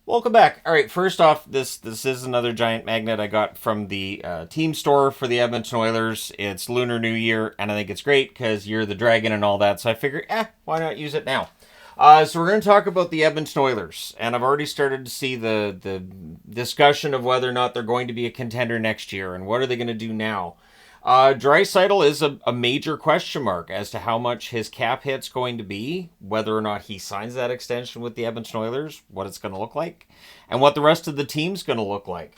Welcome back. All right, first off, this is another giant magnet I got from the team store for the Edmonton Oilers. It's Lunar New Year, and I think it's great because you're the dragon and all that, so I figured, why not use it now? So we're going to talk about the Edmonton Oilers, and I've already started to see the discussion of whether or not they're going to be a contender next year, and what are they going to do now. Draisaitl is a major question mark as to how much his cap hit's going to be, whether or not he signs that extension with the Edmonton Oilers, what it's going to look like, and what the rest of the team's going to look like.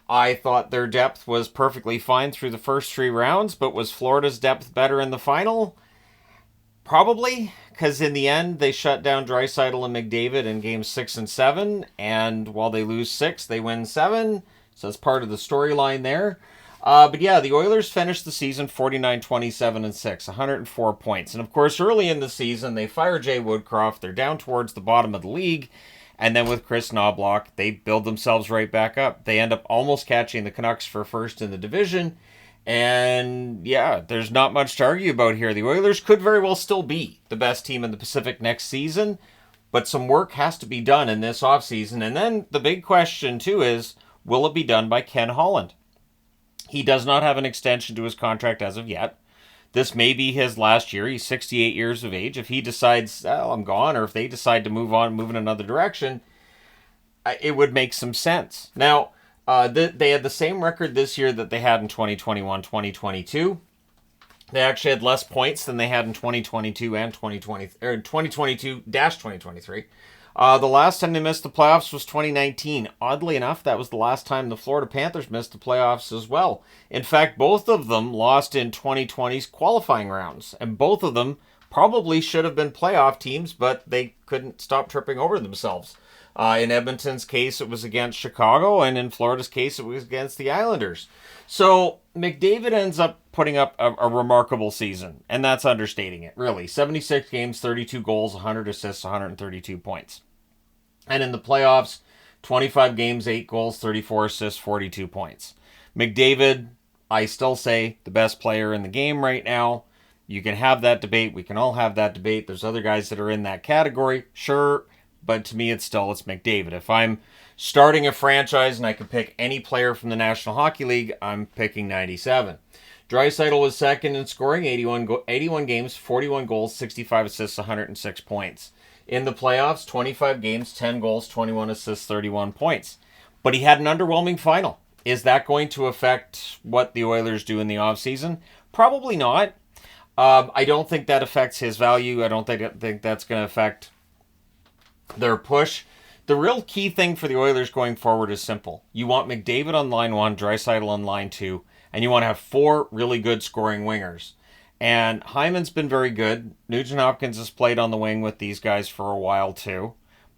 I thought their depth was perfectly fine through the first 3 rounds, but was Florida's depth better in the final? Probably, because in the end, they shut down Draisaitl and McDavid in games 6 and 7, and while they lose 6, they win 7, so that's part of the storyline there. But yeah, the Oilers finished the season 49-27-6, 104 points. And of course, early in the season, they fire Jay Woodcroft. They're down towards the bottom of the league. And then with Chris Knobloch, they build themselves right back up. They end up almost catching the Canucks for first in the division. And yeah, there's not much to argue about here. The Oilers could very well still be the best team in the Pacific next season. But some work has to be done in this offseason. And then the big question, too, is will it be done by Ken Holland? He does not have an extension to his contract as of yet. This may be his last year. He's 68 years of age. If he decides, I'm gone, or if they decide to move on, move in another direction, it would make some sense. Now, they had the same record this year that they had in 2021-2022. They actually had less points than they had in 2022 and 2020, or 2022-2023. The last time they missed the playoffs was 2019. Oddly enough, that was the last time the Florida Panthers missed the playoffs as well. In fact, both of them lost in 2020's qualifying rounds, and both of them probably should have been playoff teams, but they couldn't stop tripping over themselves. In Edmonton's case, it was against Chicago, and in Florida's case, it was against the Islanders. So McDavid ends up putting up a remarkable season, and that's understating it, really. 76 games, 32 goals, 100 assists, 132 points. And in the playoffs, 25 games, 8 goals, 34 assists, 42 points. McDavid, I still say, the best player in the game right now. You can have that debate. We can all have that debate. There's other guys that are in that category, sure. But to me, it's McDavid. If I'm starting a franchise and I could pick any player from the National Hockey League, I'm picking 97. Draisaitl was second in scoring, 81 games, 41 goals, 65 assists, 106 points. In the playoffs, 25 games, 10 goals, 21 assists, 31 points. But he had an underwhelming final. Is that going to affect what the Oilers do in the offseason? Probably not. I don't think that affects his value. I don't think that's going to affect their push. The real key thing for the Oilers going forward is simple. You want McDavid on line 1, Draisaitl on line 2, and you want to have 4 really good scoring wingers. And Hyman's been very good. Nugent Hopkins has played on the wing with these guys for a while too.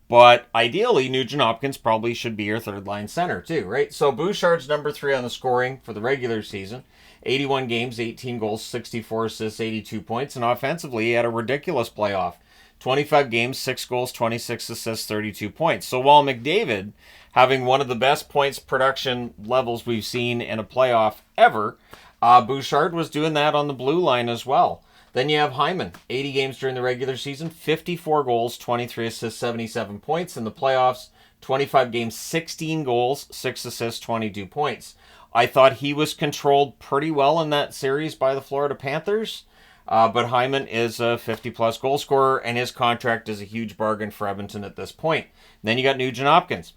But ideally, Nugent Hopkins probably should be your third-line center too, right? So Bouchard's number 3 on the scoring for the regular season. 81 games, 18 goals, 64 assists, 82 points. And offensively, he had a ridiculous playoff. 25 games, 6 goals, 26 assists, 32 points. So while McDavid, having one of the best points production levels we've seen in a playoff ever, Bouchard was doing that on the blue line as well. Then you have Hyman, 80 games during the regular season, 54 goals, 23 assists, 77 points. In the playoffs, 25 games, 16 goals, 6 assists, 22 points. I thought he was controlled pretty well in that series by the Florida Panthers. But Hyman is a 50-plus goal scorer, and his contract is a huge bargain for Edmonton at this point. Then you got Nugent Hopkins.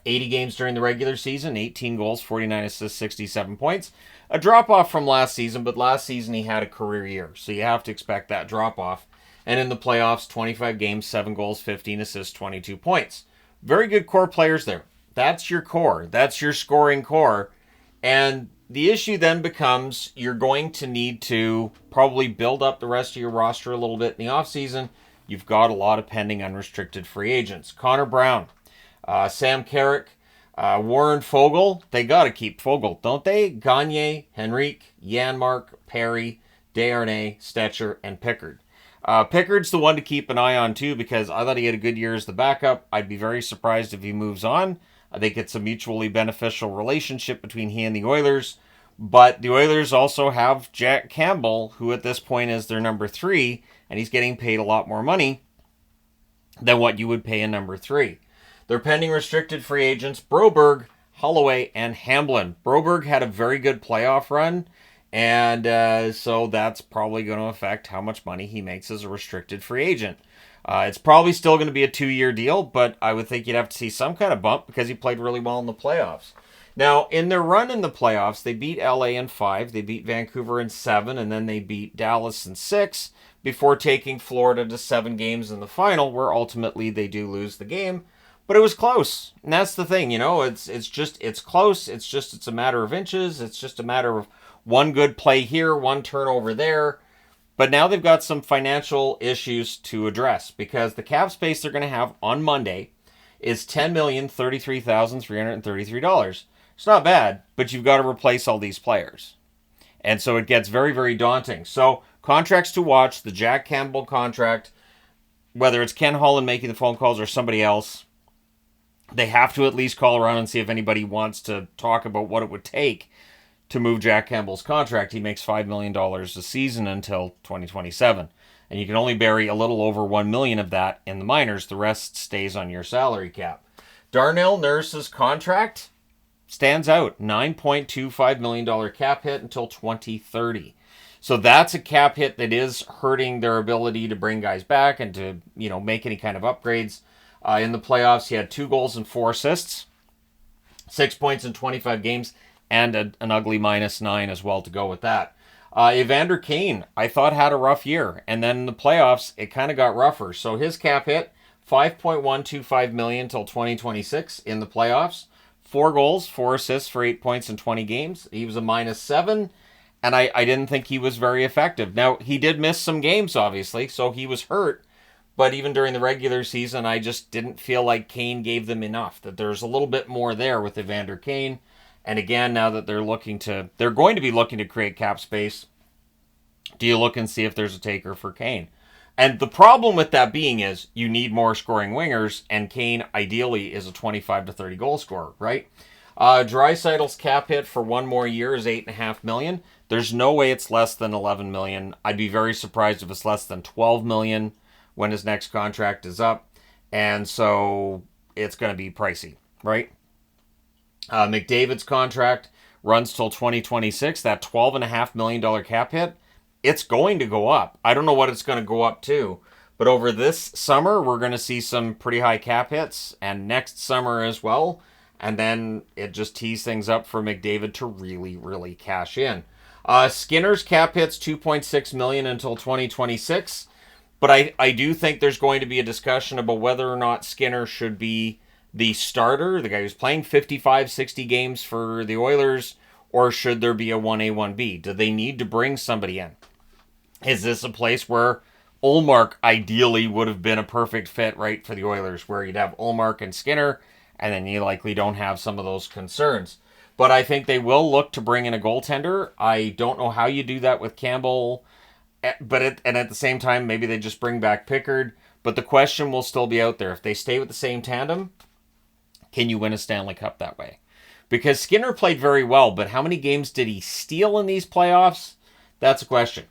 80 games during the regular season, 18 goals, 49 assists, 67 points. A drop-off from last season, but last season he had a career year, so you have to expect that drop-off. And in the playoffs, 25 games, 7 goals, 15 assists, 22 points. Very good core players there. That's your core. That's your scoring core. And the issue then becomes you're going to need to probably build up the rest of your roster a little bit in the offseason. You've got a lot of pending unrestricted free agents. Connor Brown, Sam Carrick, Warren Fogle. They got to keep Fogle, don't they? Gagne, Henrique, Janmark, Perry, Desharnais, Stetcher, and Pickard. Pickard's the one to keep an eye on too because I thought he had a good year as the backup. I'd be very surprised if he moves on. I think it's a mutually beneficial relationship between he and the Oilers. But the Oilers also have Jack Campbell, who at this point is their number 3, and he's getting paid a lot more money than what you would pay a number 3. They're pending restricted free agents Broberg, Holloway, and Hamblin. Broberg had a very good playoff run, and so that's probably going to affect how much money he makes as a restricted free agent. It's probably still going to be a 2-year deal, but I would think you'd have to see some kind of bump because he played really well in the playoffs. Now, in their run in the playoffs, they beat LA in 5, they beat Vancouver in 7, and then they beat Dallas in 6 before taking Florida to 7 games in the final, where ultimately they do lose the game. But it was close, and that's the thing, it's close. It's a matter of inches. It's just a matter of one good play here, one turnover there. But now they've got some financial issues to address because the cap space they're going to have on Monday is $10,033,333. It's not bad, but you've got to replace all these players. And so it gets very, very daunting. So contracts to watch, the Jack Campbell contract, whether it's Ken Holland making the phone calls or somebody else, they have to at least call around and see if anybody wants to talk about what it would take to move Jack Campbell's contract. He makes $5 million a season until 2027. And you can only bury a little over $1 million of that in the minors. The rest stays on your salary cap. Darnell Nurse's contract stands out. $9.25 million cap hit until 2030. So that's a cap hit that is hurting their ability to bring guys back and to, make any kind of upgrades. In the playoffs, he had 2 goals and 4 assists, 6 points in 25 games, and an ugly -9 as well to go with that. Evander Kane, I thought, had a rough year. And then in the playoffs, it kind of got rougher. So his cap hit, $5.125 million till 2026 in the playoffs. 4 goals, 4 assists for 8 points in 20 games. He was a -7, and I didn't think he was very effective. Now, he did miss some games, obviously, so he was hurt. But even during the regular season, I just didn't feel like Kane gave them enough, that there's a little bit more there with Evander Kane. And again, now that they're going to be looking to create cap space, do you look and see if there's a taker for Kane? And the problem with that being is you need more scoring wingers, and Kane ideally is a 25 to 30 goal scorer, right? Draisaitl's cap hit for 1 more year is $8.5 million. There's no way it's less than $11 million. I'd be very surprised if it's less than $12 million when his next contract is up. And so it's going to be pricey, right? McDavid's contract runs till 2026. That $12.5 million cap hit, it's going to go up. I don't know what it's going to go up to, but over this summer, we're going to see some pretty high cap hits, and next summer as well. And then it just tees things up for McDavid to really, really cash in. Skinner's cap hit's $2.6 million until 2026. But I do think there's going to be a discussion about whether or not Skinner should be the starter, the guy who's playing 55, 60 games for the Oilers, or should there be a 1A, 1B? Do they need to bring somebody in? Is this a place where Ullmark ideally would have been a perfect fit, right, for the Oilers, where you'd have Ullmark and Skinner, and then you likely don't have some of those concerns? But I think they will look to bring in a goaltender. I don't know how you do that with Campbell, but at the same time, maybe they just bring back Pickard. But the question will still be out there. If they stay with the same tandem, can you win a Stanley Cup that way? Because Skinner played very well, but how many games did he steal in these playoffs? That's a question.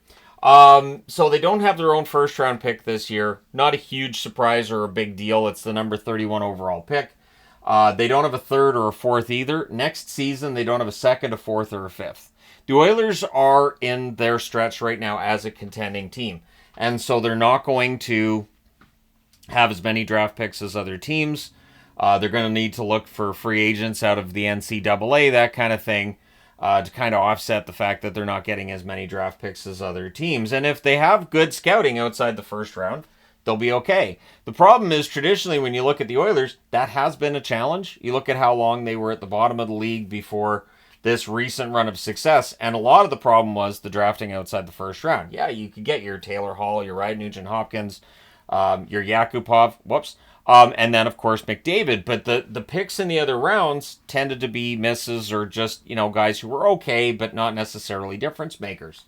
So they don't have their own first-round pick this year. Not a huge surprise or a big deal. It's the number 31 overall pick. They don't have a third or a fourth either. Next season, they don't have a second, a fourth, or a fifth. The Oilers are in their stretch right now as a contending team. And so they're not going to have as many draft picks as other teams. They're going to need to look for free agents out of the NCAA, that kind of thing, to kind of offset the fact that they're not getting as many draft picks as other teams. And if they have good scouting outside the first round, they'll be okay. The problem is, traditionally, when you look at the Oilers, that has been a challenge. You look at how long they were at the bottom of the league before this recent run of success, and a lot of the problem was the drafting outside the first round. Yeah, you could get your Taylor Hall, your Ryan Nugent-Hopkins, your Yakupov, and then, of course, McDavid. But the picks in the other rounds tended to be misses or just, guys who were okay, but not necessarily difference makers.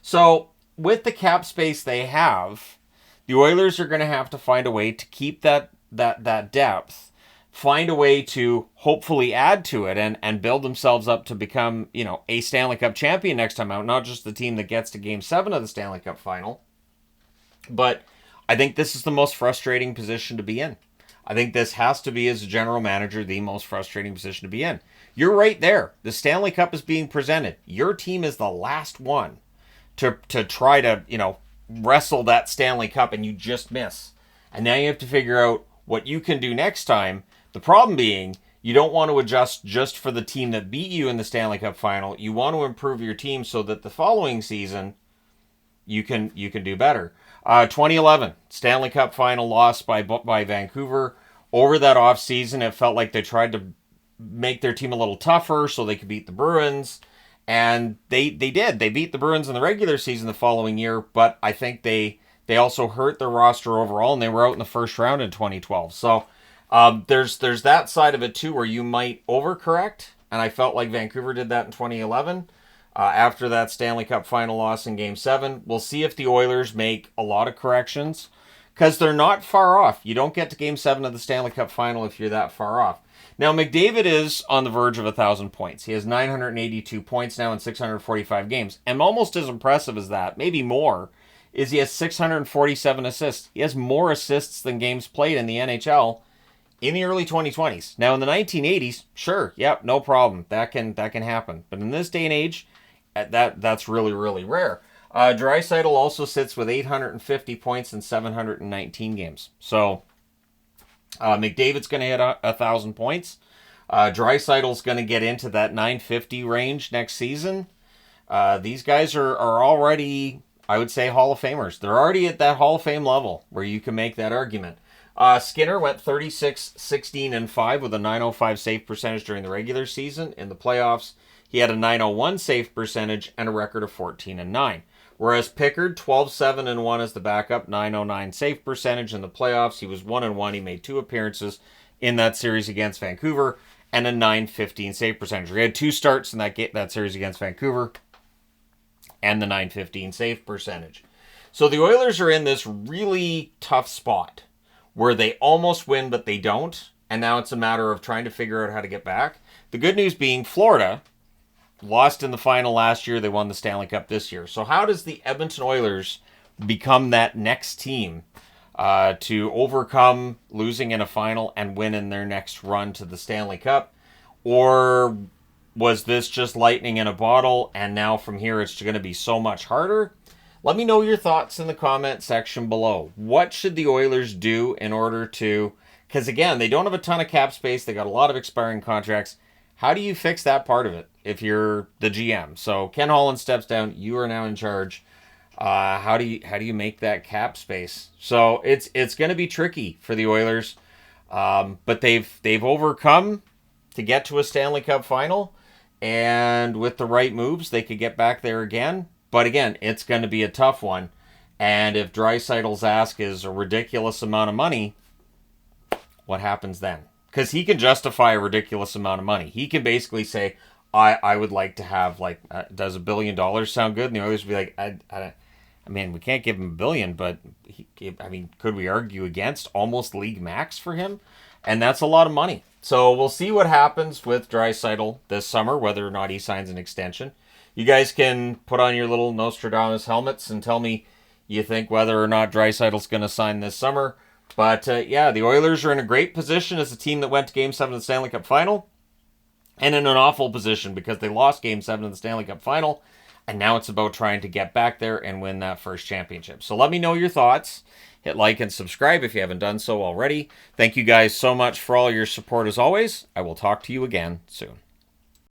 So with the cap space they have, the Oilers are going to have to find a way to keep that depth, find a way to hopefully add to it and build themselves up to become, a Stanley Cup champion next time out, not just the team that gets to Game 7 of the Stanley Cup final. But I think this is the most frustrating position to be in. I think this has to be, as a general manager, the most frustrating position to be in. You're right there. The Stanley Cup is being presented. Your team is the last one to try to, wrestle that Stanley Cup, and you just miss. And now you have to figure out what you can do next time. The problem being, you don't want to adjust just for the team that beat you in the Stanley Cup final. You want to improve your team so that the following season you can do better. 2011 Stanley Cup final loss by Vancouver. Over that off season, it felt like they tried to make their team a little tougher so they could beat the Bruins, and they did. They beat the Bruins in the regular season the following year, but I think they also hurt their roster overall, and they were out in the first round in 2012. So there's that side of it too, where you might overcorrect, and I felt like Vancouver did that in 2011. After that Stanley Cup final loss in Game 7, we'll see if the Oilers make a lot of corrections, because they're not far off. You don't get to Game 7 of the Stanley Cup final if you're that far off. Now, McDavid is on the verge of 1,000 points. He has 982 points now in 645 games. And almost as impressive as that, maybe more, is he has 647 assists. He has more assists than games played in the NHL in the early 2020s. Now, in the 1980s, sure, yep, no problem. That can happen. But in this day and age, that's really, really rare. Draisaitl also sits with 850 points in 719 games. So McDavid's going to hit 1,000 points. Draisaitl's going to get into that 950 range next season. These guys are already, I would say, Hall of Famers. They're already at that Hall of Fame level where you can make that argument. Skinner went 36-16-5 with a 905 save percentage during the regular season. In the playoffs, he had a 901 save percentage and a record of 14-9. Whereas Pickard, 12-7-1 as the backup, 909 save percentage in the playoffs. He was 1-1. He made 2 appearances in that series against Vancouver and a 915 save percentage. He had 2 starts in that series against Vancouver and the 915 save percentage. So the Oilers are in this really tough spot where they almost win, but they don't. And now it's a matter of trying to figure out how to get back. The good news being Florida lost in the final last year. They won the Stanley Cup this year. So how does the Edmonton Oilers become that next team to overcome losing in a final and win in their next run to the Stanley Cup? Or was this just lightning in a bottle, and now from here it's going to be so much harder? Let me know your thoughts in the comment section below. What should the Oilers do in order to... Because again, they don't have a ton of cap space. They got a lot of expiring contracts. How do you fix that part of it if you're the GM? So Ken Holland steps down. You are now in charge. How do you make that cap space? So it's going to be tricky for the Oilers, but they've overcome to get to a Stanley Cup final, and with the right moves, they could get back there again. But again, it's going to be a tough one. And if Draisaitl's ask is a ridiculous amount of money, what happens then? Because he can justify a ridiculous amount of money. He can basically say, I would like to have, does $1 billion sound good? And the Oilers would be like, I mean, we can't give him $1 billion, but could we argue against almost league max for him? And that's a lot of money. So we'll see what happens with Draisaitl this summer, whether or not he signs an extension. You guys can put on your little Nostradamus helmets and tell me you think whether or not Draisaitl's going to sign this summer. But the Oilers are in a great position as a team that went to Game 7 of the Stanley Cup Final, and in an awful position because they lost Game 7 of the Stanley Cup Final, and now it's about trying to get back there and win that first championship. So let me know your thoughts. Hit like and subscribe if you haven't done so already. Thank you guys so much for all your support as always. I will talk to you again soon.